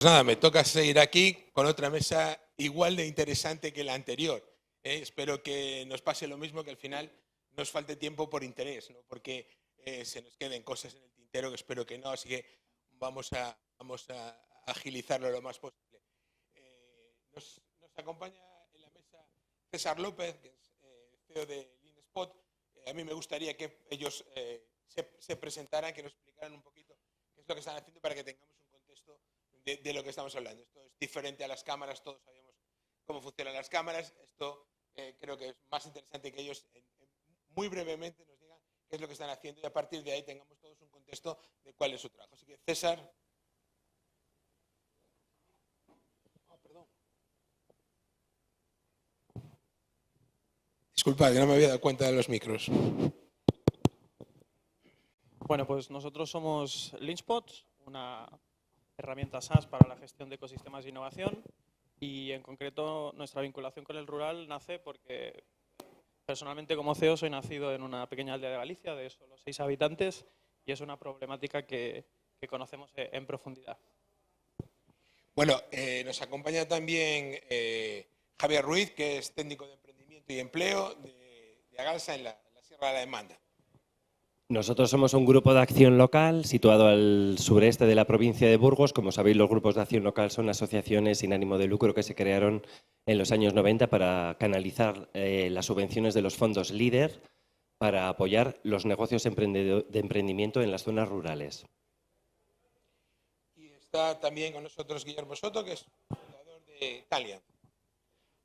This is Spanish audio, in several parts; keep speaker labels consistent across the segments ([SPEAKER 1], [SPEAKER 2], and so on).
[SPEAKER 1] Pues nada, me toca seguir aquí con otra mesa igual de interesante que la anterior. Espero que nos pase lo mismo, que al final nos falte tiempo por interés, no porque se nos queden cosas en el tintero, que espero que no, así que vamos a agilizarlo lo más posible. Nos acompaña en la mesa César López, que es CEO de Leanspot. A mí me gustaría que ellos se presentaran, que nos explicaran un poquito qué es lo que están haciendo para que tengamos un contexto de lo que estamos hablando. Esto es diferente a las cámaras, todos sabemos cómo funcionan las cámaras. Esto creo que es más interesante que ellos muy brevemente nos digan qué es lo que están haciendo y a partir de ahí tengamos todos un contexto de cuál es su trabajo. Así que César. Perdón. Disculpad, que no me había dado cuenta de los micros.
[SPEAKER 2] Bueno, pues nosotros somos Leanspot, una herramienta SaaS para la gestión de ecosistemas de innovación, y en concreto nuestra vinculación con el rural nace porque personalmente como CEO soy nacido en una pequeña aldea de Galicia de solo 6 habitantes y es una problemática que conocemos en profundidad.
[SPEAKER 1] Bueno, nos acompaña también Javier Ruiz, que es técnico de emprendimiento y empleo de Agalsa en la Sierra de la Demanda.
[SPEAKER 3] Nosotros somos un grupo de acción local situado al sureste de la provincia de Burgos. Como sabéis, los grupos de acción local son asociaciones sin ánimo de lucro que se crearon en los años 90 para canalizar las subvenciones de los fondos LEADER para apoyar los negocios de emprendimiento en las zonas rurales.
[SPEAKER 1] Y está también con nosotros Guillermo Soto, que es fundador de Talian.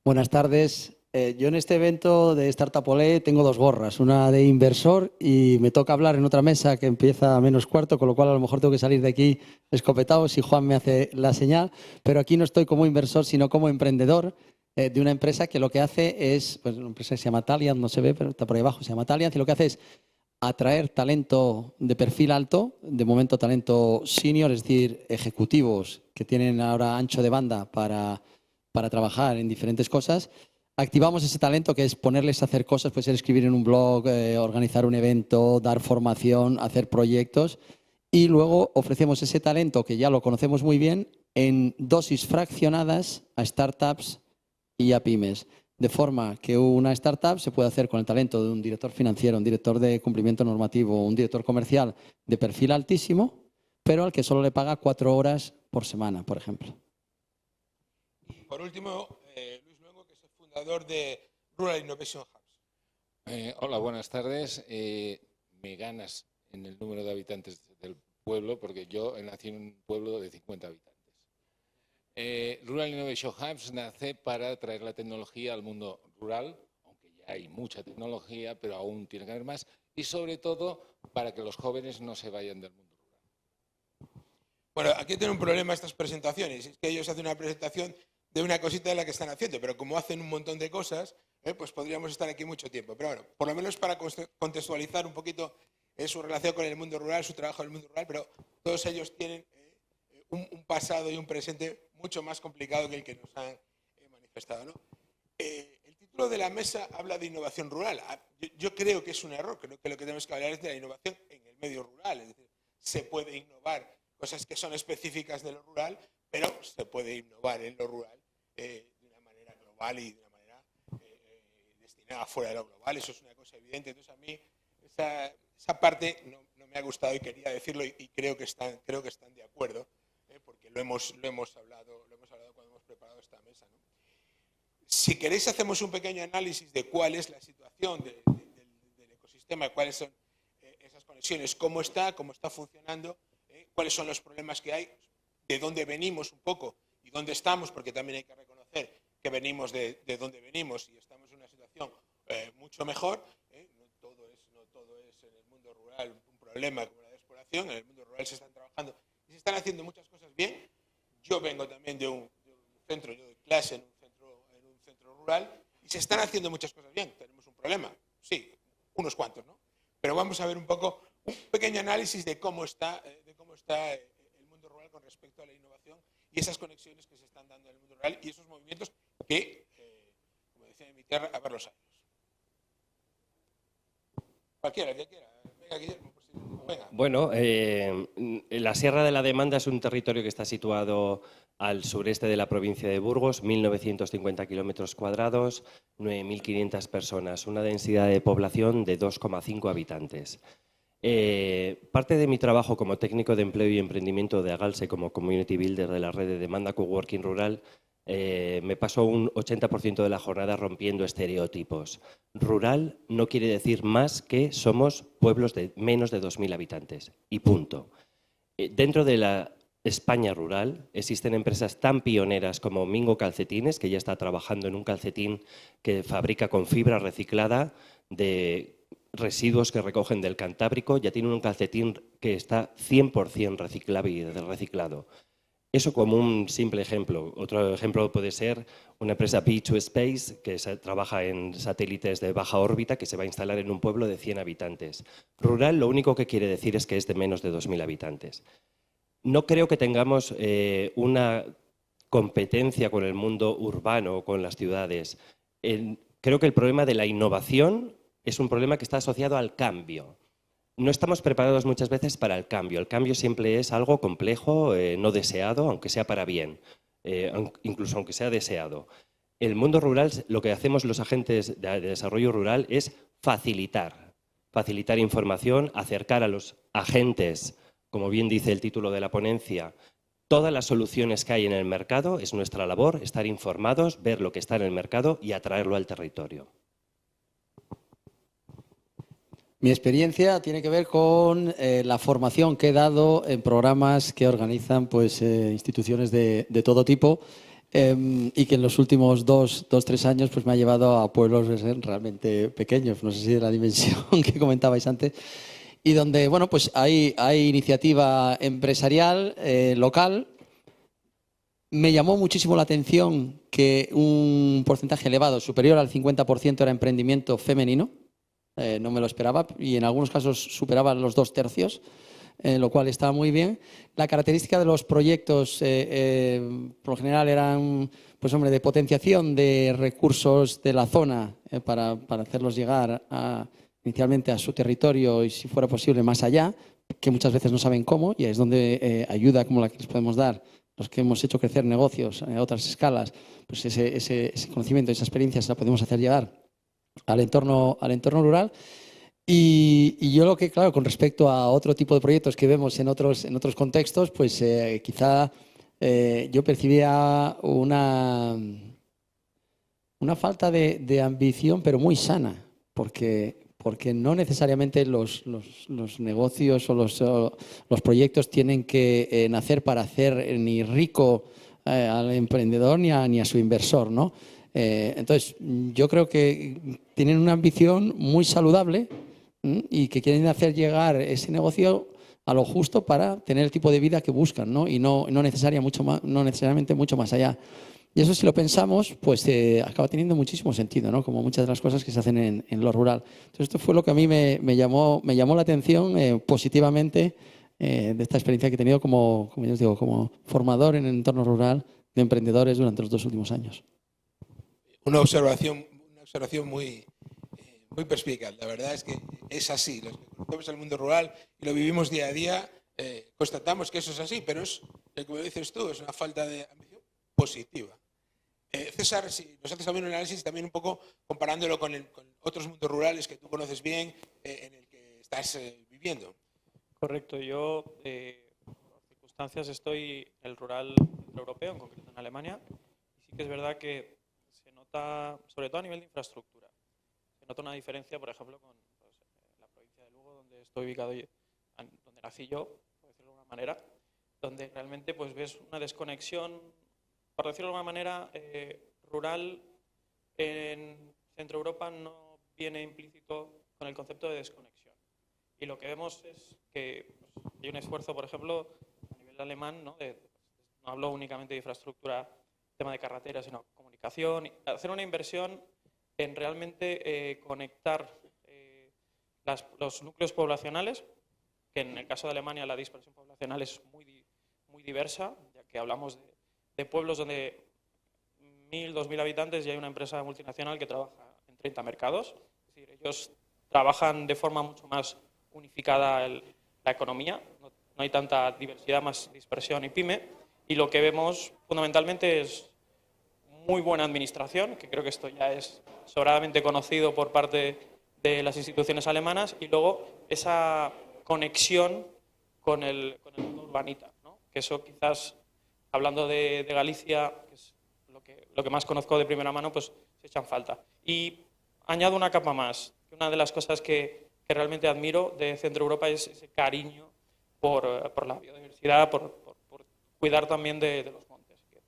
[SPEAKER 4] Buenas tardes. Yo en este evento de Startup Olé tengo dos gorras, una de inversor y me toca hablar en otra mesa que empieza a -4, con lo cual a lo mejor tengo que salir de aquí escopetado si Juan me hace la señal, pero aquí no estoy como inversor sino como emprendedor de una empresa que lo que hace es, pues una empresa que se llama Talian, no se ve, pero está por ahí abajo, se llama Talian, y lo que hace es atraer talento de perfil alto, de momento talento senior, es decir, ejecutivos que tienen ahora ancho de banda para trabajar en diferentes cosas. Activamos ese talento que es ponerles a hacer cosas, puede ser escribir en un blog, organizar un evento, dar formación, hacer proyectos y luego ofrecemos ese talento que ya lo conocemos muy bien en dosis fraccionadas a startups y a pymes. De forma que una startup se puede hacer con el talento de un director financiero, un director de cumplimiento normativo, un director comercial de perfil altísimo, pero al que solo le paga 4 horas por semana, por ejemplo.
[SPEAKER 1] Y por último, Luis Luengo, que es el fundador de Rural Innovation Hubs.
[SPEAKER 5] Hola, buenas tardes. Me ganas en el número de habitantes del pueblo porque yo nací en un pueblo de 50 habitantes. Rural Innovation Hubs nace para traer la tecnología al mundo rural, aunque ya hay mucha tecnología, pero aún tiene que haber más, y sobre todo para que los jóvenes no se vayan del mundo rural.
[SPEAKER 1] Bueno, aquí tiene un problema estas presentaciones, es que ellos hacen una presentación de una cosita de la que están haciendo, pero como hacen un montón de cosas, pues podríamos estar aquí mucho tiempo. Pero bueno, por lo menos para contextualizar un poquito su relación con el mundo rural, su trabajo en el mundo rural, pero todos ellos tienen un pasado y un presente mucho más complicado que el que nos han manifestado, ¿no? El título de la mesa habla de innovación rural. Yo creo que es un error, creo que lo que tenemos que hablar es de la innovación en el medio rural, es decir, se puede innovar cosas que son específicas de lo rural, pero se puede innovar en lo rural de una manera global y de una manera destinada fuera de lo global. Eso es una cosa evidente. Entonces a mí esa parte no me ha gustado y quería decirlo y creo que están de acuerdo, porque lo hemos hablado cuando hemos preparado esta mesa, ¿no? Si queréis hacemos un pequeño análisis de cuál es la situación del ecosistema, cuáles son esas conexiones, cómo está funcionando, cuáles son los problemas que hay, de dónde venimos un poco y dónde estamos, porque también hay que reconocer que venimos de dónde venimos y estamos en una situación mucho mejor. No todo es en el mundo rural un problema como la despoblación. En el mundo rural se están trabajando y se están haciendo muchas cosas bien. Yo vengo también de un centro, yo doy clase en un centro rural y se están haciendo muchas cosas bien. Tenemos un problema, sí, unos cuantos, ¿no? Pero vamos a ver un poco, un pequeño análisis de cómo está el mundo rural con respecto a la innovación y esas conexiones que se están dando en el mundo rural y esos movimientos que, como decía en mi tierra, a ver los años. Cualquiera, el que quiera. Venga, Guillermo, por si... Venga.
[SPEAKER 3] Bueno, la Sierra de la Demanda es un territorio que está situado al sureste de la provincia de Burgos, 1.950 kilómetros cuadrados, 9.500 personas, una densidad de población de 2,5 habitantes. Parte de mi trabajo como técnico de empleo y emprendimiento de Agalse como Community Builder de la red de demanda Coworking Rural, me pasó un 80% de la jornada rompiendo estereotipos. Rural no quiere decir más que somos pueblos de menos de 2.000 habitantes y punto. Dentro de la España rural existen empresas tan pioneras como Mingo Calcetines, que ya está trabajando en un calcetín que fabrica con fibra reciclada de residuos que recogen del Cantábrico, ya tiene un calcetín que está 100% reciclable y reciclado. Eso como un simple ejemplo. Otro ejemplo puede ser una empresa B2Space que trabaja en satélites de baja órbita que se va a instalar en un pueblo de 100 habitantes. Rural lo único que quiere decir es que es de menos de 2.000 habitantes. No creo que tengamos una competencia con el mundo urbano o con las ciudades. Creo que el problema de la innovación es un problema que está asociado al cambio. No estamos preparados muchas veces para el cambio. El cambio siempre es algo complejo, no deseado, aunque sea para bien, incluso aunque sea deseado. El mundo rural, lo que hacemos los agentes de desarrollo rural es facilitar información, acercar a los agentes, como bien dice el título de la ponencia, todas las soluciones que hay en el mercado. Es nuestra labor estar informados, ver lo que está en el mercado y atraerlo al territorio.
[SPEAKER 4] Mi experiencia tiene que ver con la formación que he dado en programas que organizan pues, instituciones de todo tipo y que en los últimos 2-3 años pues, me ha llevado a pueblos realmente pequeños, no sé si de la dimensión que comentabais antes, y donde bueno, pues hay iniciativa empresarial local. Me llamó muchísimo la atención que un porcentaje elevado, superior al 50%, era emprendimiento femenino. No me lo esperaba y en algunos casos superaban los 2/3, lo cual estaba muy bien. La característica de los proyectos, por lo general, eran pues, hombre, de potenciación de recursos de la zona para hacerlos llegar inicialmente a su territorio y, si fuera posible, más allá, que muchas veces no saben cómo, y es donde ayuda como la que les podemos dar los que hemos hecho crecer negocios a otras escalas, pues ese conocimiento, esa experiencia se la podemos hacer llegar al entorno rural. Y yo lo que, claro, con respecto a otro tipo de proyectos que vemos en otros contextos, pues quizá yo percibía una falta de ambición, pero muy sana, porque no necesariamente los negocios o los proyectos tienen que nacer para hacer ni rico al emprendedor ni a su inversor, ¿no? Entonces, yo creo que tienen una ambición muy saludable y que quieren hacer llegar ese negocio a lo justo para tener el tipo de vida que buscan, ¿no? Y no necesariamente mucho más allá. Y eso, si lo pensamos, pues acaba teniendo muchísimo sentido, ¿no? Como muchas de las cosas que se hacen en lo rural. Entonces, esto fue lo que a mí me llamó la atención positivamente de esta experiencia que he tenido como yo os digo, como formador en el entorno rural de emprendedores durante los 2 últimos años.
[SPEAKER 1] Una observación muy perspicaz. La verdad es que es así. Los que conocemos el mundo rural y lo vivimos día a día, constatamos que eso es así, pero es, como dices tú, es una falta de ambición positiva. César, si nos haces también un análisis, también un poco comparándolo con otros mundos rurales que tú conoces bien, en el que estás viviendo.
[SPEAKER 2] Correcto. Yo, por circunstancias, estoy en el rural europeo, en concreto en Alemania, y sí que es verdad que se nota, sobre todo a nivel de infraestructura, se nota una diferencia, por ejemplo, con la provincia de Lugo, donde estoy ubicado, donde nací yo, por decirlo de alguna manera, donde realmente pues, ves una desconexión, por decirlo de alguna manera, rural en Centro Europa no viene implícito con el concepto de desconexión. Y lo que vemos es que pues, hay un esfuerzo, por ejemplo, a nivel alemán, ¿no? No hablo únicamente de infraestructura, tema de carreteras, sino comunicación, hacer una inversión en realmente conectar los núcleos poblacionales, que en el caso de Alemania la dispersión poblacional es muy diversa, ya que hablamos de pueblos donde 1.000, 2.000 habitantes y hay una empresa multinacional que trabaja en 30 mercados. Es decir, ellos trabajan de forma mucho más unificada la economía, no hay tanta diversidad, más dispersión y pyme, y lo que vemos fundamentalmente es muy buena administración, que creo que esto ya es sobradamente conocido por parte de las instituciones alemanas, y luego esa conexión con el mundo urbanita, ¿no? Que eso quizás, hablando de Galicia, que es lo que más conozco de primera mano, pues se echan falta. Y añado una capa más, que una de las cosas que realmente admiro de Centro Europa es ese cariño por la biodiversidad, por cuidar también de los montes. Que de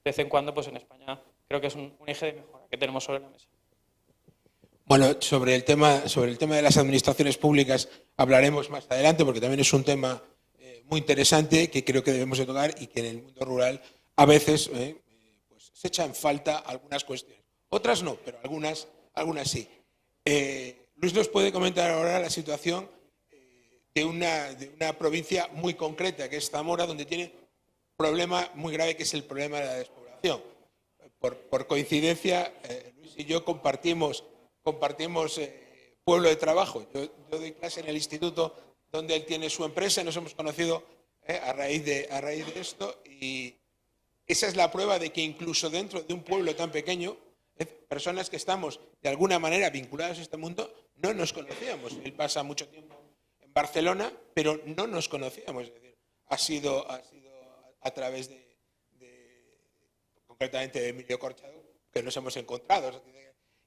[SPEAKER 2] vez en cuando, pues en España, creo que es un eje de mejora que tenemos sobre la mesa.
[SPEAKER 1] Bueno, sobre el tema de las administraciones públicas hablaremos más adelante, porque también es un tema muy interesante que creo que debemos de tocar y que en el mundo rural a veces pues se echan en falta algunas cuestiones. Otras no, pero algunas sí. Luis nos puede comentar ahora la situación de una provincia muy concreta, que es Zamora, donde tiene un problema muy grave, que es el problema de la despoblación. Por coincidencia, Luis y yo compartimos pueblo de trabajo. Yo doy clase en el instituto donde él tiene su empresa, nos hemos conocido a raíz de esto, y esa es la prueba de que incluso dentro de un pueblo tan pequeño, personas que estamos de alguna manera vinculadas a este mundo, no nos conocíamos. Él pasa mucho tiempo en Barcelona, pero no nos conocíamos. Es decir, ha sido a través concretamente de Emilio Corchado, que nos hemos encontrado.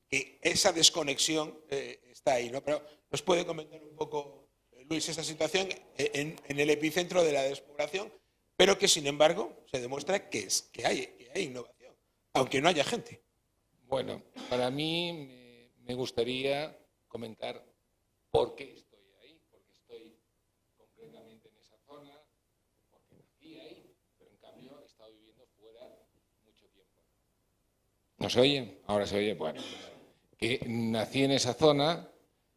[SPEAKER 1] Que esa desconexión está ahí, ¿no? Pero nos puede comentar un poco, Luis, esa situación en el epicentro de la despoblación, pero que sin embargo se demuestra que hay innovación, aunque no haya gente.
[SPEAKER 5] Bueno, para mí me gustaría comentar por qué estoy ahí, porque estoy concretamente en esa zona, porque nací ahí, pero en cambio he estado viviendo fuera mucho tiempo. ¿No se oye? Ahora se oye. Bueno, que nací en esa zona,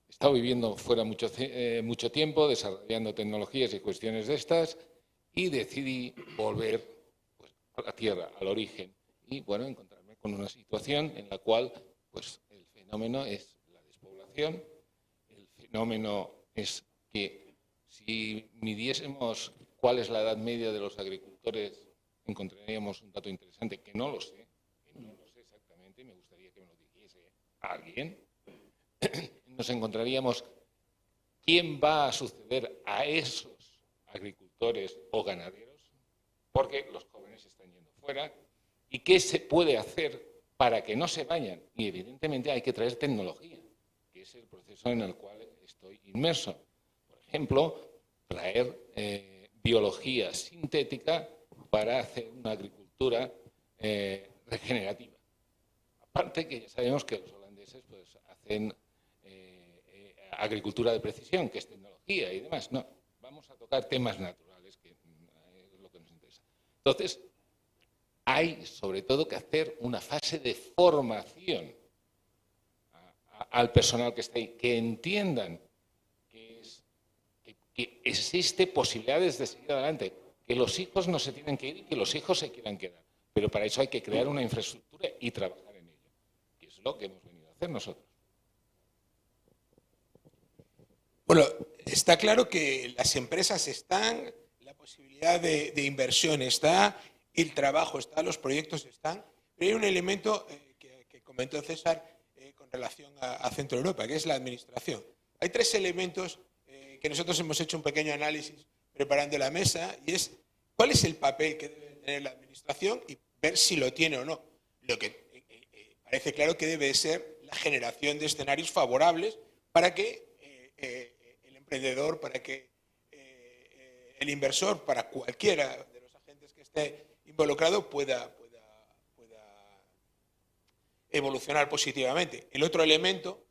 [SPEAKER 5] he estado viviendo fuera mucho tiempo, desarrollando tecnologías y cuestiones de estas, y decidí volver pues, a la tierra, al origen, y bueno, encontrarme con una situación en la cual pues, el fenómeno es la despoblación, el fenómeno es que si midiésemos cuál es la edad media de los agricultores, encontraríamos un dato interesante, que no lo sé exactamente, me gustaría que me lo dijese alguien. Nos encontraríamos quién va a suceder a esos agricultores o ganaderos, porque los jóvenes están yendo fuera, y qué se puede hacer para que no se vayan. Y evidentemente hay que traer tecnología, que es el proceso en el cual estoy inmerso. Por ejemplo, traer biología sintética para hacer una agricultura regenerativa. Aparte que ya sabemos que los holandeses pues, hacen agricultura de precisión, que es tecnología y demás. No, vamos a tocar temas naturales, que es lo que nos interesa. Entonces, hay sobre todo que hacer una fase de formación al personal que está ahí, que entiendan que existe posibilidades de seguir adelante, que los hijos no se tienen que ir y que los hijos se quieran quedar. Pero para eso hay que crear una infraestructura y trabajar en ello, que es lo que hemos venido a hacer nosotros.
[SPEAKER 1] Bueno, está claro que las empresas están, la posibilidad de inversión está, el trabajo está, los proyectos están, pero hay un elemento que comentó César con relación a Centro Europa, que es la administración. Hay tres elementos que nosotros hemos hecho un pequeño análisis preparando la mesa, y es cuál es el papel que debe tener la administración y ver si lo tiene o no. Lo que parece claro que debe ser la generación de escenarios favorables para que el emprendedor, para que el inversor, para cualquiera de los agentes que esté involucrado pueda evolucionar positivamente. El otro elemento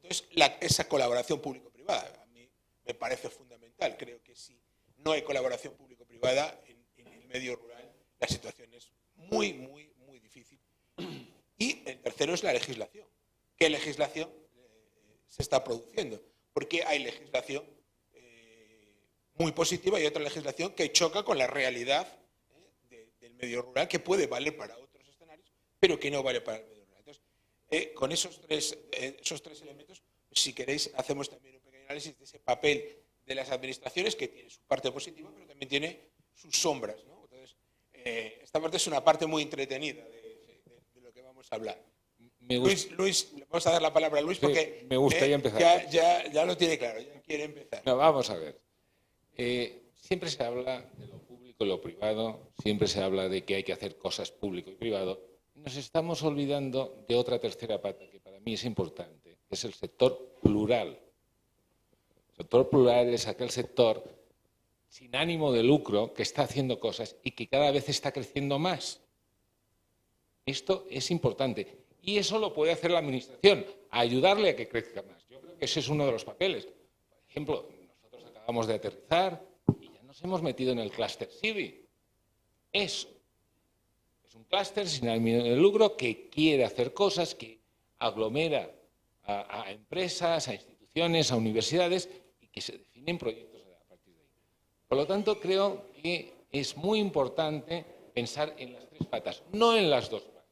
[SPEAKER 1] es esa colaboración público-privada. A mí me parece fundamental. Creo que si no hay colaboración público-privada en el medio rural, la situación es muy, muy, muy difícil. Y el tercero es la legislación. ¿Qué legislación se está produciendo? Porque hay legislación muy positiva y otra legislación que choca con la realidad del medio rural, que puede valer para otros escenarios, pero que no vale para el medio rural. Entonces, con esos tres elementos, si queréis, hacemos también un pequeño análisis de ese papel de las administraciones, que tiene su parte positiva, pero también tiene sus sombras, ¿no? Entonces, esta parte es una parte muy entretenida de lo que vamos a hablar. Luis, le vamos a dar la palabra a Luis porque
[SPEAKER 5] sí, me gustaría empezar.
[SPEAKER 1] Ya lo tiene claro, ya quiere empezar.
[SPEAKER 5] No, vamos a ver. Siempre se habla de lo público y lo privado, siempre se habla de que hay que hacer cosas público y privado. Nos estamos olvidando de otra tercera pata que para mí es importante, que es el sector plural. El sector plural es aquel sector sin ánimo de lucro que está haciendo cosas y que cada vez está creciendo más. Esto es importante. Y eso lo puede hacer la Administración, ayudarle a que crezca más. Yo creo que ese es uno de los papeles. Por ejemplo, nosotros acabamos de aterrizar y ya nos hemos metido en el clúster CIVI. Eso es un clúster sin ánimo de lucro que quiere hacer cosas, que aglomera a empresas, a instituciones, a universidades y que se definen proyectos a partir de ahí. Por lo tanto, creo que es muy importante pensar en las tres patas, no en las dos patas.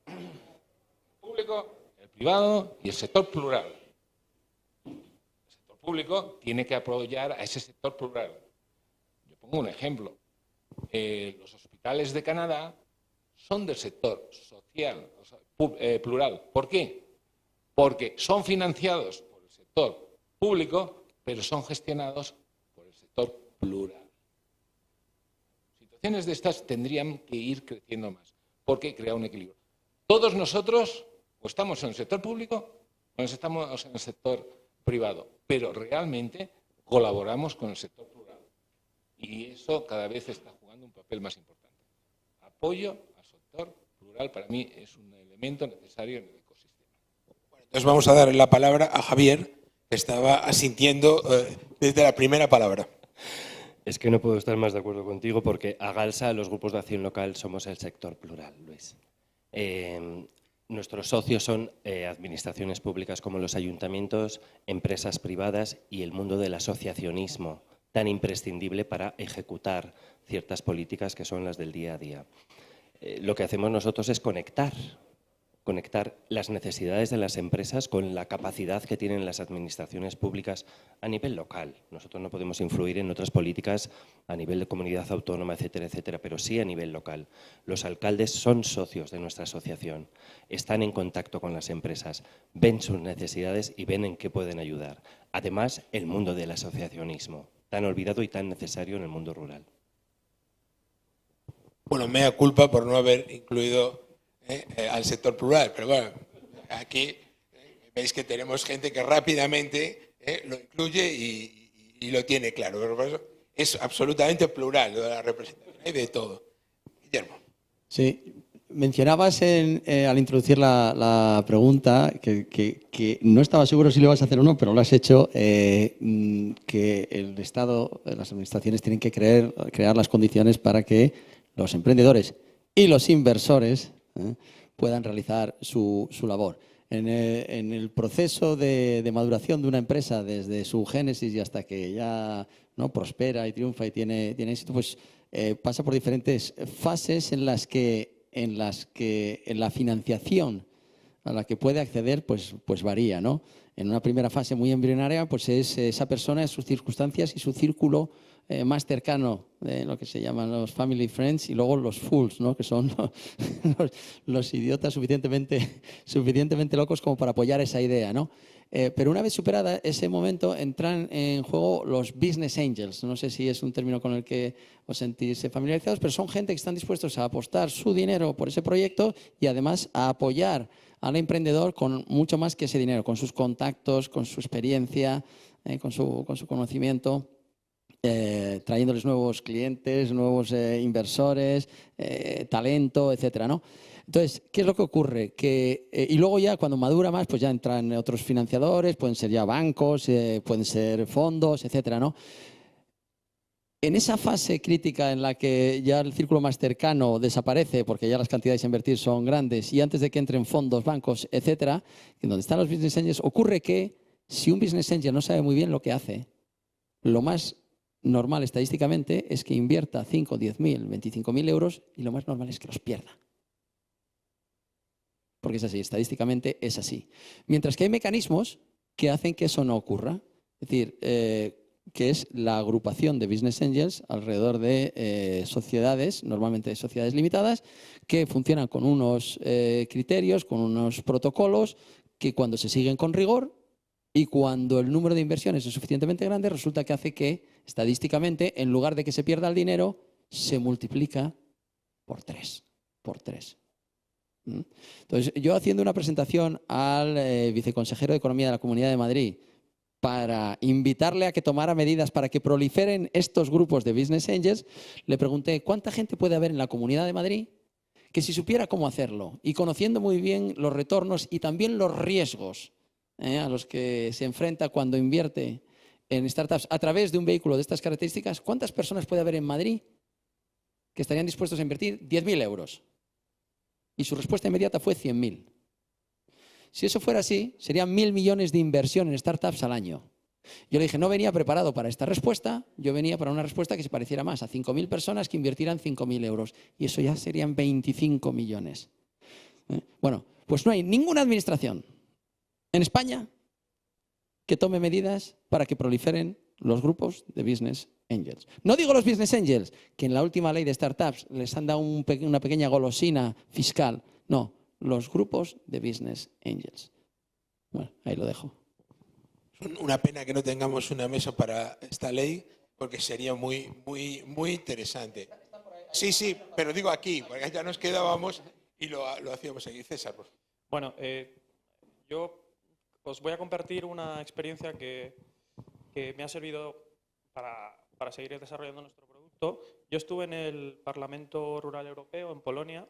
[SPEAKER 5] El público, el privado y el sector plural. El sector público tiene que apoyar a ese sector plural. Yo pongo un ejemplo. Los hospitales de Canadá son del sector social, o sea, plural. ¿Por qué? Porque son financiados por el sector público, pero son gestionados por el sector plural. Situaciones de estas tendrían que ir creciendo más, porque crea un equilibrio. Todos nosotros o estamos en el sector público o estamos en el sector privado, pero realmente colaboramos con el sector plural. Y eso cada vez está jugando un papel más importante. Apoyo al sector plural para mí es un elemento necesario en el ecosistema.
[SPEAKER 1] Bueno, entonces vamos a dar la palabra a Javier, que estaba asintiendo desde la primera palabra.
[SPEAKER 3] Es que no puedo estar más de acuerdo contigo porque a Galsa, los grupos de acción local, somos el sector plural, Luis. Nuestros socios son administraciones públicas como los ayuntamientos, empresas privadas y el mundo del asociacionismo, tan imprescindible para ejecutar ciertas políticas que son las del día a día. Lo que hacemos nosotros es conectar las necesidades de las empresas con la capacidad que tienen las administraciones públicas a nivel local. Nosotros no podemos influir en otras políticas a nivel de comunidad autónoma, etcétera, etcétera, pero sí a nivel local. Los alcaldes son socios de nuestra asociación, están en contacto con las empresas, ven sus necesidades y ven en qué pueden ayudar. Además, el mundo del asociacionismo, tan olvidado y tan necesario en el mundo rural.
[SPEAKER 1] Bueno, mea culpa por no haber incluido al sector plural, pero bueno, aquí veis que tenemos gente que rápidamente lo incluye y lo tiene claro, pero por eso es absolutamente plural lo de la representación, hay de todo. Guillermo.
[SPEAKER 4] Sí, mencionabas al introducir la pregunta que no estaba seguro si lo ibas a hacer o no, pero lo has hecho, que el Estado, las administraciones tienen que crear las condiciones para que los emprendedores y los inversores puedan realizar su labor. En el proceso de maduración de una empresa, desde su génesis y hasta que ya no prospera y triunfa y tiene éxito, pues pasa por diferentes fases en las que la financiación a la que puede acceder pues varía, ¿no? En una primera fase muy embrionaria, pues es esa persona, sus circunstancias y su círculo más cercano, lo que se llaman los family friends, y luego los fools, ¿no? Que son los idiotas suficientemente locos como para apoyar esa idea, ¿no? Pero una vez superada ese momento, entran en juego los business angels. No sé si es un término con el que os sentís familiarizados, pero son gente que están dispuestos a apostar su dinero por ese proyecto y además a apoyar al emprendedor con mucho más que ese dinero, con sus contactos, con su experiencia, con su conocimiento. Trayéndoles nuevos clientes, nuevos inversores, talento, etcétera, ¿no? Entonces, ¿qué es lo que ocurre? Y luego ya cuando madura más, pues ya entran otros financiadores, pueden ser ya bancos, pueden ser fondos, etcétera, ¿no? En esa fase crítica en la que ya el círculo más cercano desaparece porque ya las cantidades a invertir son grandes y antes de que entren fondos, bancos, etcétera, en donde están los business angels, ocurre que si un business angel no sabe muy bien lo que hace, lo más normal estadísticamente es que invierta 5, 10.000, 25.000 euros y lo más normal es que los pierda. Porque es así, estadísticamente es así. Mientras que hay mecanismos que hacen que eso no ocurra. Es decir, que es la agrupación de Business Angels alrededor de sociedades, normalmente sociedades limitadas, que funcionan con unos criterios, con unos protocolos que cuando se siguen con rigor y cuando el número de inversiones es suficientemente grande, resulta que hace que, estadísticamente, en lugar de que se pierda el dinero, se multiplica por 3. Entonces, yo haciendo una presentación al viceconsejero de Economía de la Comunidad de Madrid para invitarle a que tomara medidas para que proliferen estos grupos de Business Angels, le pregunté cuánta gente puede haber en la Comunidad de Madrid que si supiera cómo hacerlo y conociendo muy bien los retornos y también los riesgos a los que se enfrenta cuando invierte en startups a través de un vehículo de estas características, ¿cuántas personas puede haber en Madrid que estarían dispuestos a invertir 10.000 euros? Y su respuesta inmediata fue 100.000. Si eso fuera así, serían 1.000 millones de inversión en startups al año. Yo le dije, no venía preparado para esta respuesta, yo venía para una respuesta que se pareciera más a 5.000 personas que invirtieran 5.000 euros. Y eso ya serían 25 millones. Bueno, pues no hay ninguna administración en España que tome medidas para que proliferen los grupos de Business Angels. No digo los Business Angels, que en la última ley de startups les han dado una pequeña golosina fiscal. No, los grupos de Business Angels. Bueno, ahí lo dejo.
[SPEAKER 1] Una pena que no tengamos una mesa para esta ley, porque sería muy interesante. Sí, pero digo aquí, porque ya nos quedábamos y lo hacíamos aquí. César, por favor.
[SPEAKER 2] Bueno, yo os voy a compartir una experiencia que me ha servido para seguir desarrollando nuestro producto. Yo estuve en el Parlamento Rural Europeo en Polonia,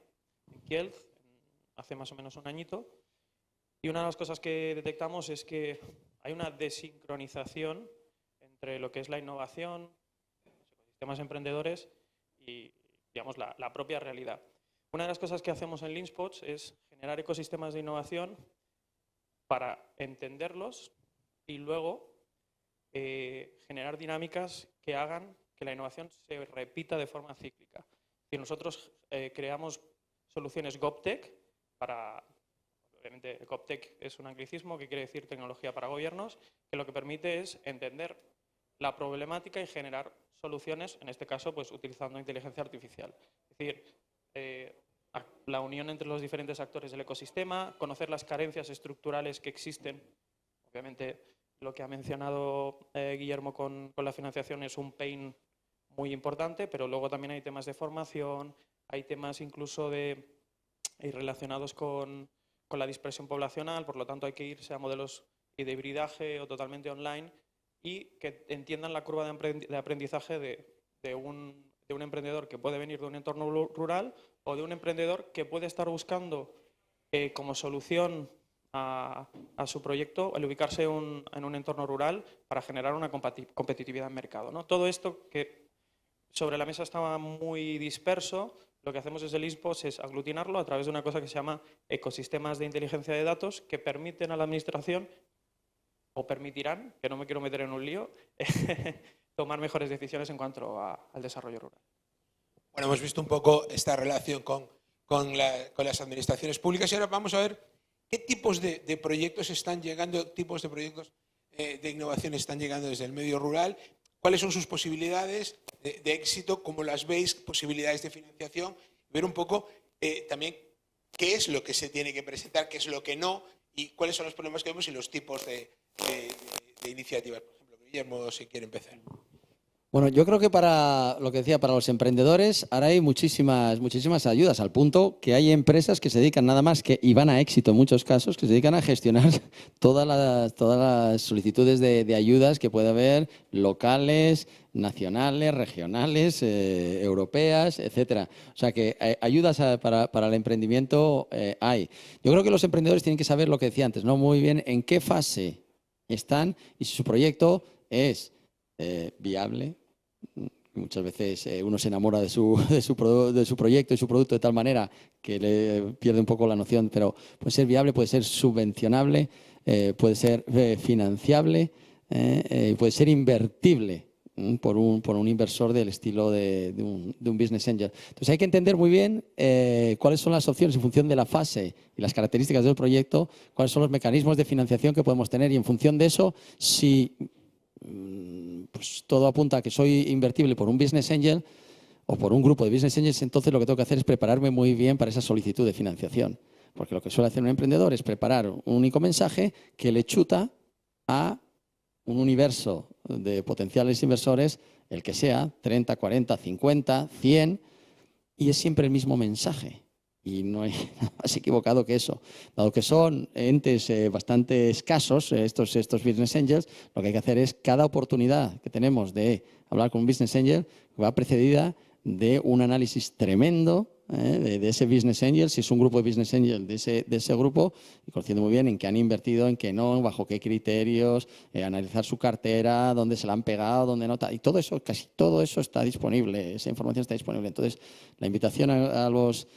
[SPEAKER 2] en Kielce, hace más o menos un añito, y una de las cosas que detectamos es que hay una desincronización entre lo que es la innovación, los ecosistemas emprendedores y, digamos, la propia realidad. Una de las cosas que hacemos en Leanspots es generar ecosistemas de innovación para entenderlos y luego generar dinámicas que hagan que la innovación se repita de forma cíclica. Y nosotros creamos soluciones GovTech para, obviamente GovTech es un anglicismo que quiere decir tecnología para gobiernos, que lo que permite es entender la problemática y generar soluciones, en este caso pues utilizando inteligencia artificial. Es decir, la unión entre los diferentes actores del ecosistema, conocer las carencias estructurales que existen. Obviamente lo que ha mencionado Guillermo con la financiación es un pain muy importante, pero luego también hay temas de formación, hay temas incluso relacionados con la dispersión poblacional, por lo tanto hay que irse a modelos de hibridaje o totalmente online y que entiendan la curva de aprendizaje de un emprendedor que puede venir de un entorno rural o de un emprendedor que puede estar buscando como solución a su proyecto el ubicarse en un entorno rural para generar una competitividad en mercado, ¿no? Todo esto que sobre la mesa estaba muy disperso, lo que hacemos desde Leanspots es aglutinarlo a través de una cosa que se llama ecosistemas de inteligencia de datos que permiten a la administración, o permitirán, que no me quiero meter en un lío, tomar mejores decisiones en cuanto al desarrollo rural.
[SPEAKER 1] Bueno, hemos visto un poco esta relación con las administraciones públicas y ahora vamos a ver qué tipos de proyectos están llegando, tipos de proyectos de innovación están llegando desde el medio rural, cuáles son sus posibilidades de éxito, cómo las veis, posibilidades de financiación, ver un poco también qué es lo que se tiene que presentar, qué es lo que no y cuáles son los problemas que vemos y los tipos de iniciativas. Por ejemplo, Guillermo, si quiere empezar.
[SPEAKER 4] Bueno, yo creo que para lo que decía, para los emprendedores, ahora hay muchísimas ayudas, al punto que hay empresas que se dedican nada más que, y van a éxito en muchos casos, que se dedican a gestionar todas las solicitudes de ayudas que puede haber, locales, nacionales, regionales, europeas, etcétera. O sea que ayudas para el emprendimiento hay. Yo creo que los emprendedores tienen que saber lo que decía antes, ¿no? Muy bien en qué fase están y si su proyecto es viable. Muchas veces uno se enamora de su proyecto y su producto de tal manera que le pierde un poco la noción, pero puede ser viable, puede ser subvencionable, puede ser financiable, puede ser invertible por un inversor del estilo de un business angel. Entonces hay que entender muy bien cuáles son las opciones en función de la fase y las características del proyecto, cuáles son los mecanismos de financiación que podemos tener y en función de eso, si pues todo apunta a que soy invertible por un business angel o por un grupo de business angels, entonces lo que tengo que hacer es prepararme muy bien para esa solicitud de financiación. Porque lo que suele hacer un emprendedor es preparar un único mensaje que le chuta a un universo de potenciales inversores, el que sea, 30, 40, 50, 100, y es siempre el mismo mensaje. Y no hay nada más equivocado que eso. Dado que son entes bastante escasos, estos business angels, lo que hay que hacer es cada oportunidad que tenemos de hablar con un business angel va precedida de un análisis tremendo de ese business angel, si es un grupo de business angel de ese grupo, y conociendo muy bien en qué han invertido, en qué no, bajo qué criterios, analizar su cartera, dónde se la han pegado, dónde no. Y todo eso, casi todo eso está disponible, esa información está disponible. Entonces, la invitación a los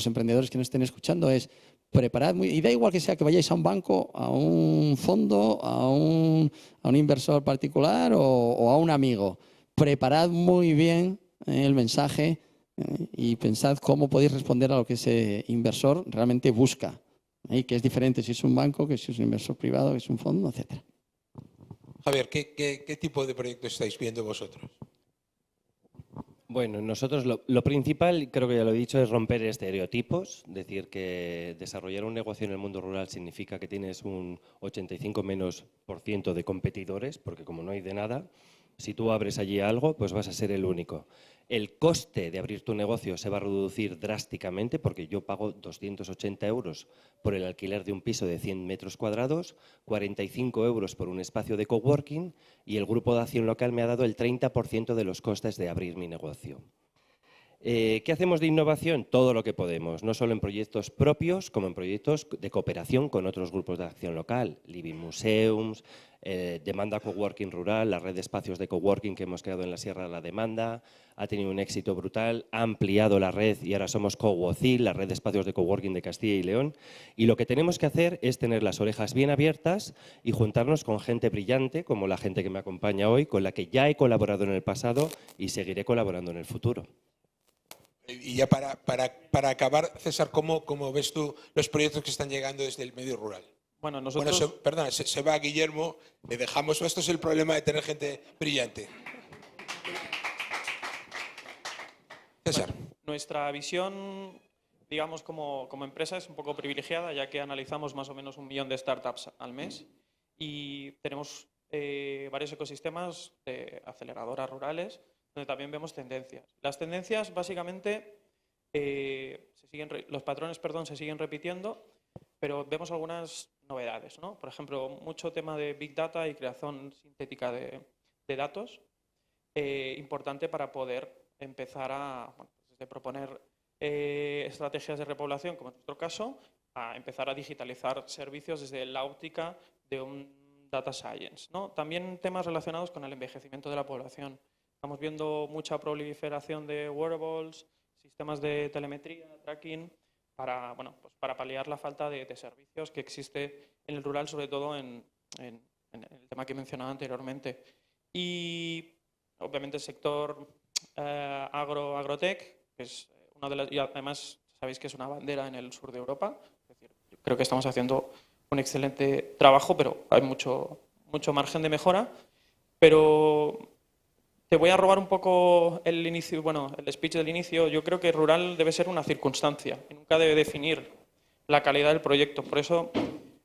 [SPEAKER 4] emprendedores que nos estén escuchando es preparad muy, y da igual que sea que vayáis a un banco, a un fondo, a un inversor particular o a un amigo. Preparad muy bien el mensaje y pensad cómo podéis responder a lo que ese inversor realmente busca. Y que es diferente si es un banco, que si es un inversor privado, que es un fondo, etc.
[SPEAKER 1] Javier, ¿qué tipo de proyectos estáis viendo vosotros?
[SPEAKER 3] Bueno, nosotros lo principal, creo que ya lo he dicho, es romper estereotipos, decir que desarrollar un negocio en el mundo rural significa que tienes un 85% de competidores, porque como no hay de nada, si tú abres allí algo, pues vas a ser el único. El coste de abrir tu negocio se va a reducir drásticamente porque yo pago 280 euros por el alquiler de un piso de 100 metros cuadrados, 45 euros por un espacio de coworking y el Grupo de Acción Local me ha dado el 30% de los costes de abrir mi negocio. ¿Qué hacemos de innovación? Todo lo que podemos, no solo en proyectos propios, como en proyectos de cooperación con otros grupos de acción local, Living Museums, Demanda Coworking Rural, la red de espacios de coworking que hemos creado en la Sierra de la Demanda, ha tenido un éxito brutal, ha ampliado la red y ahora somos CoWocil, la red de espacios de coworking de Castilla y León. Y lo que tenemos que hacer es tener las orejas bien abiertas y juntarnos con gente brillante, como la gente que me acompaña hoy, con la que ya he colaborado en el pasado y seguiré colaborando en el futuro.
[SPEAKER 1] Y ya para acabar, César, ¿cómo ves tú los proyectos que están llegando desde el medio rural?
[SPEAKER 2] Bueno, nosotros...
[SPEAKER 1] Perdona, se va Guillermo, le dejamos. Esto es el problema de tener gente brillante. César.
[SPEAKER 2] Bueno, nuestra visión, digamos, como empresa es un poco privilegiada, ya que analizamos más o menos 1 millón de startups al mes y tenemos varios ecosistemas de aceleradoras rurales, donde también vemos tendencias. Las tendencias, básicamente, los patrones se siguen repitiendo, pero vemos algunas novedades, ¿no? Por ejemplo, mucho tema de Big Data y creación sintética de datos, importante para poder empezar a desde proponer estrategias de repoblación, como en nuestro caso, a empezar a digitalizar servicios desde la óptica de un data science, ¿no? También temas relacionados con el envejecimiento de la población. Estamos viendo mucha proliferación de wearables, sistemas de telemetría, tracking, para paliar la falta de servicios que existe en el rural, sobre todo en el tema que mencionaba anteriormente. Y obviamente el sector agrotech, que es una de las, y además sabéis que es una bandera en el sur de Europa. Es decir, creo que estamos haciendo un excelente trabajo, pero hay mucho margen de mejora. Pero te voy a robar un poco el inicio, el speech del inicio. Yo creo que rural debe ser una circunstancia y nunca debe definir la calidad del proyecto. Por eso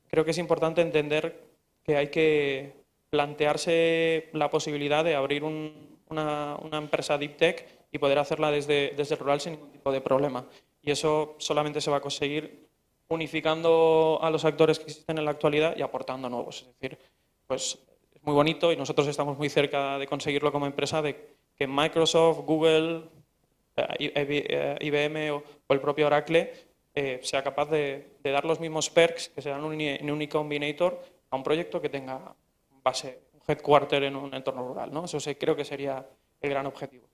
[SPEAKER 2] creo que es importante entender que hay que plantearse la posibilidad de abrir una empresa Deep Tech y poder hacerla desde rural sin ningún tipo de problema. Y eso solamente se va a conseguir unificando a los actores que existen en la actualidad y aportando nuevos. Es decir, pues es muy bonito y nosotros estamos muy cerca de conseguirlo como empresa, de que Microsoft, Google, IBM o el propio Oracle sea capaz de dar los mismos perks que serán un Unique Combinator a un proyecto que tenga base, un headquarter en un entorno rural, ¿no? Eso creo que sería el gran objetivo.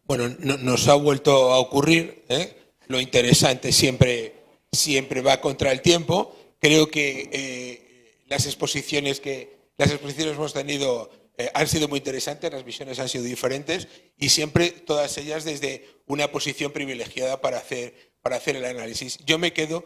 [SPEAKER 1] Bueno, nos ha vuelto a ocurrir, ¿eh? Lo interesante siempre va contra el tiempo. Creo que las exposiciones que hemos tenido han sido muy interesantes, las visiones han sido diferentes y siempre todas ellas desde una posición privilegiada para hacer el análisis. Yo me quedo,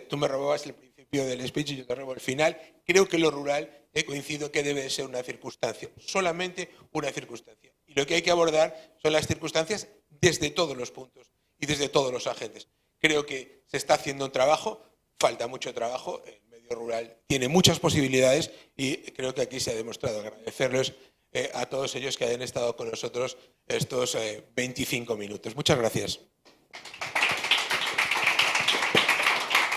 [SPEAKER 1] tú me robabas el principio del speech y yo te robo el final. Creo que lo rural coincido que debe ser una circunstancia, solamente una circunstancia. Y lo que hay que abordar son las circunstancias desde todos los puntos y desde todos los agentes. Creo que se está haciendo un trabajo, falta mucho trabajo, el medio rural tiene muchas posibilidades y creo que aquí se ha demostrado. Agradecerles a todos ellos que hayan estado con nosotros estos 25 minutos. Muchas gracias.